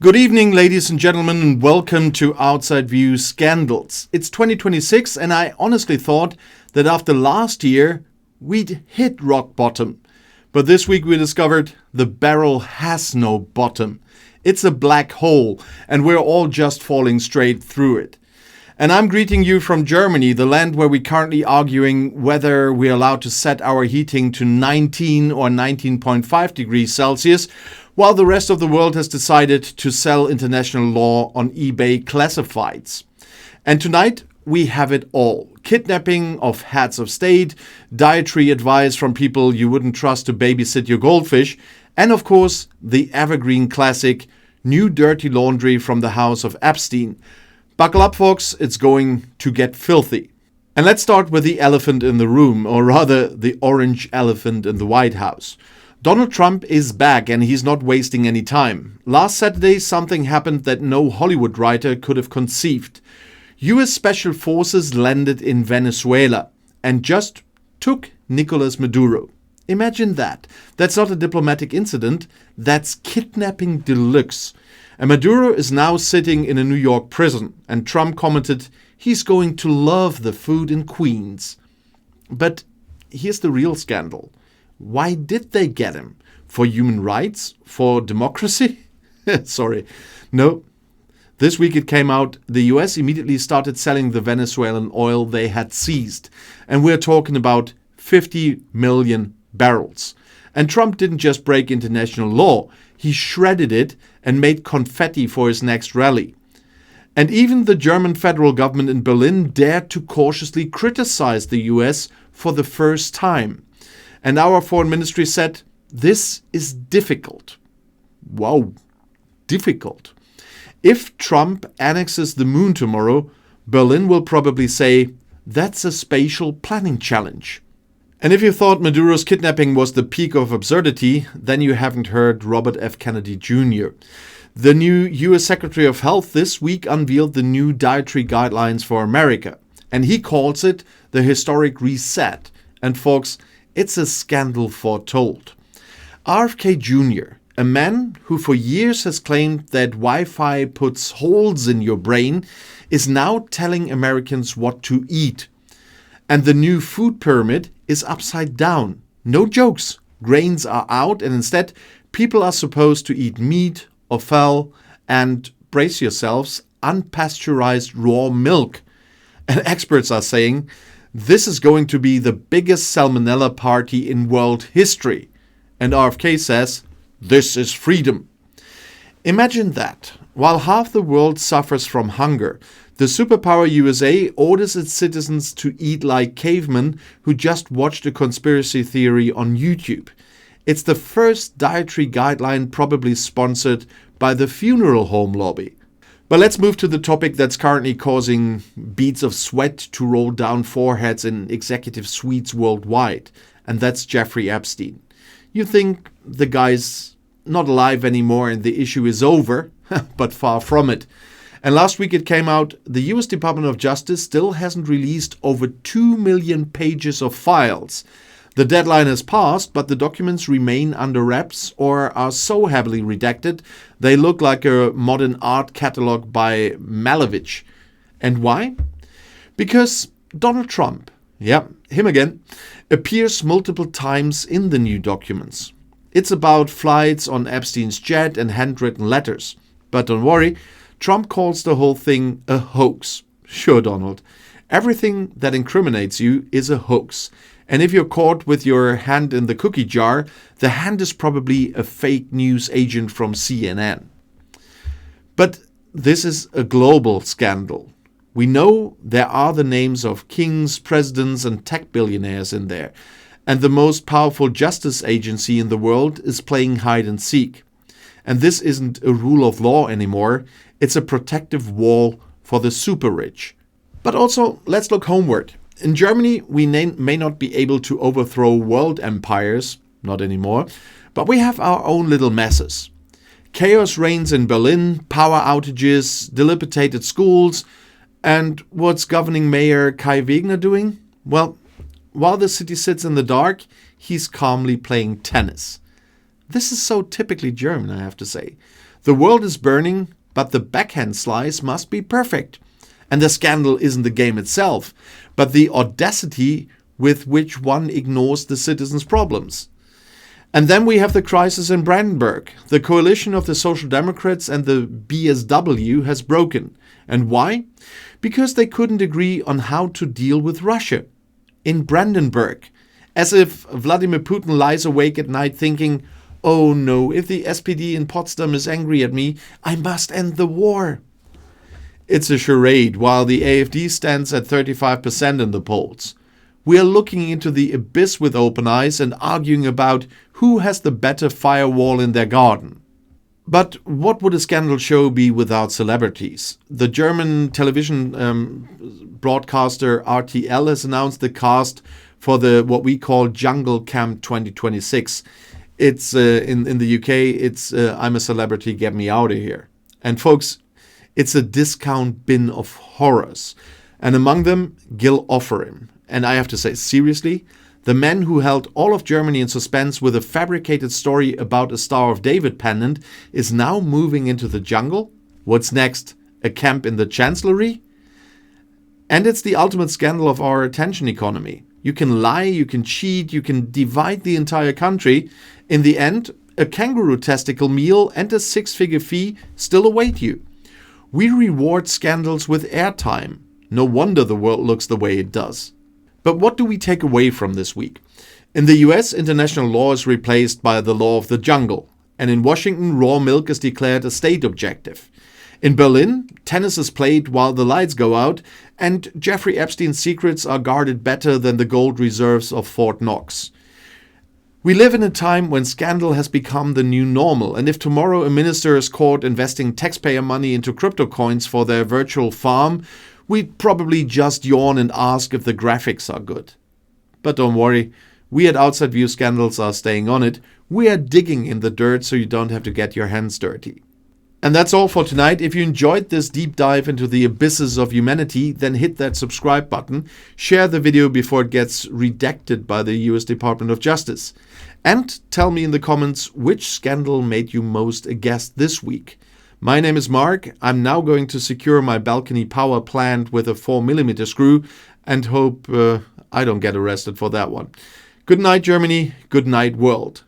Good evening, ladies and gentlemen, and welcome to Outside View Scandals. It's 2026, and I honestly thought that after last year, we'd hit rock bottom. But this week we discovered the barrel has no bottom. It's a black hole, and we're all just falling straight through it. And I'm greeting you from Germany, the land where we're currently arguing whether we're allowed to set our heating to 19 or 19.5 degrees Celsius, while the rest of the world has decided to sell international law on eBay classifieds. And tonight, we have it all. Kidnapping of heads of state, dietary advice from people you wouldn't trust to babysit your goldfish, and of course, the evergreen classic, new dirty laundry from the house of Epstein. Buckle up, folks, it's going to get filthy. And let's start with the elephant in the room, or rather, the orange elephant in the White House. Donald Trump is back and he's not wasting any time. Last Saturday, something happened that no Hollywood writer could have conceived. US Special Forces landed in Venezuela and just took Nicolas Maduro. Imagine that. That's not a diplomatic incident, that's kidnapping deluxe. And Maduro is now sitting in a New York prison, and Trump commented he's going to love the food in Queens. But here's the real scandal. Why did they get him? For human rights? For democracy? Sorry. No. This week it came out, the US immediately started selling the Venezuelan oil they had seized. And we're talking about 50 million barrels. And Trump didn't just break international law, he shredded it and made confetti for his next rally. And even the German federal government in Berlin dared to cautiously criticize the US for the first time. And our foreign ministry said, this is difficult. Wow, difficult. If Trump annexes the moon tomorrow, Berlin will probably say, that's a spatial planning challenge. And if you thought Maduro's kidnapping was the peak of absurdity, then you haven't heard Robert F. Kennedy Jr. The new US Secretary of Health this week unveiled the new dietary guidelines for America. And he calls it the historic reset. And folks, it's a scandal foretold. RFK Jr., a man who for years has claimed that Wi-Fi puts holes in your brain, is now telling Americans what to eat. And the new food pyramid is upside down. No jokes. Grains are out, and instead, people are supposed to eat meat, offal, and, brace yourselves, unpasteurized raw milk. And experts are saying, this is going to be the biggest salmonella party in world history. And RFK says, this is freedom. Imagine that. While half the world suffers from hunger, the superpower USA orders its citizens to eat like cavemen who just watched a conspiracy theory on YouTube. It's the first dietary guideline probably sponsored by the funeral home lobby. But let's move to the topic that's currently causing beads of sweat to roll down foreheads in executive suites worldwide, and that's Jeffrey Epstein. You think the guy's not alive anymore and the issue is over, but far from it. And last week it came out, the US Department of Justice still hasn't released over 2 million pages of files. The deadline has passed, but the documents remain under wraps or are so heavily redacted, they look like a modern art catalog by Malevich. And why? Because Donald Trump, him again, appears multiple times in the new documents. It's about flights on Epstein's jet and handwritten letters. But don't worry, Trump calls the whole thing a hoax. Sure, Donald. Everything that incriminates you is a hoax. And if you're caught with your hand in the cookie jar, the hand is probably a fake news agent from CNN. But this is a global scandal. We know there are the names of kings, presidents, and tech billionaires in there. And the most powerful justice agency in the world is playing hide and seek. And this isn't a rule of law anymore. It's a protective wall for the super rich. But also, let's look homeward. In Germany, we may not be able to overthrow world empires, not anymore, but we have our own little messes. Chaos reigns in Berlin, power outages, dilapidated schools, and what's governing Mayor Kai Wegner doing? Well, while the city sits in the dark, he's calmly playing tennis. This is so typically German, I have to say. The world is burning, but the backhand slice must be perfect. And the scandal isn't the game itself, but the audacity with which one ignores the citizens' problems. And then we have the crisis in Brandenburg. The coalition of the Social Democrats and the BSW has broken. And why? Because they couldn't agree on how to deal with Russia. In Brandenburg. As if Vladimir Putin lies awake at night thinking, oh no, if the SPD in Potsdam is angry at me, I must end the war. It's a charade, while the AfD stands at 35% in the polls. We are looking into the abyss with open eyes and arguing about who has the better firewall in their garden. But what would a scandal show be without celebrities? The German television broadcaster RTL has announced the cast for the what we call Jungle Camp 2026. It's in the UK, it's I'm a Celebrity, Get Me Out of Here. And folks, it's a discount bin of horrors. And among them, Gil Offarim. And I have to say, seriously, the man who held all of Germany in suspense with a fabricated story about a Star of David pendant is now moving into the jungle? What's next? A camp in the Chancellery? And it's the ultimate scandal of our attention economy. You can lie, you can cheat, you can divide the entire country. In the end, a kangaroo testicle meal and a six-figure fee still await you. We reward scandals with airtime. No wonder the world looks the way it does. But what do we take away from this week? In the US, international law is replaced by the law of the jungle. And in Washington, raw milk is declared a state objective. In Berlin, tennis is played while the lights go out, and Jeffrey Epstein's secrets are guarded better than the gold reserves of Fort Knox. We live in a time when scandal has become the new normal, and if tomorrow a minister is caught investing taxpayer money into crypto coins for their virtual farm, we'd probably just yawn and ask if the graphics are good. But don't worry, we at Outside View Scandals are staying on it. We are digging in the dirt so you don't have to get your hands dirty. And that's all for tonight. If you enjoyed this deep dive into the abysses of humanity, then hit that subscribe button. Share the video before it gets redacted by the US Department of Justice. And tell me in the comments which scandal made you most aghast this week. My name is Mark. I'm now going to secure my balcony power plant with a 4mm screw and hope I don't get arrested for that one. Good night, Germany. Good night, world.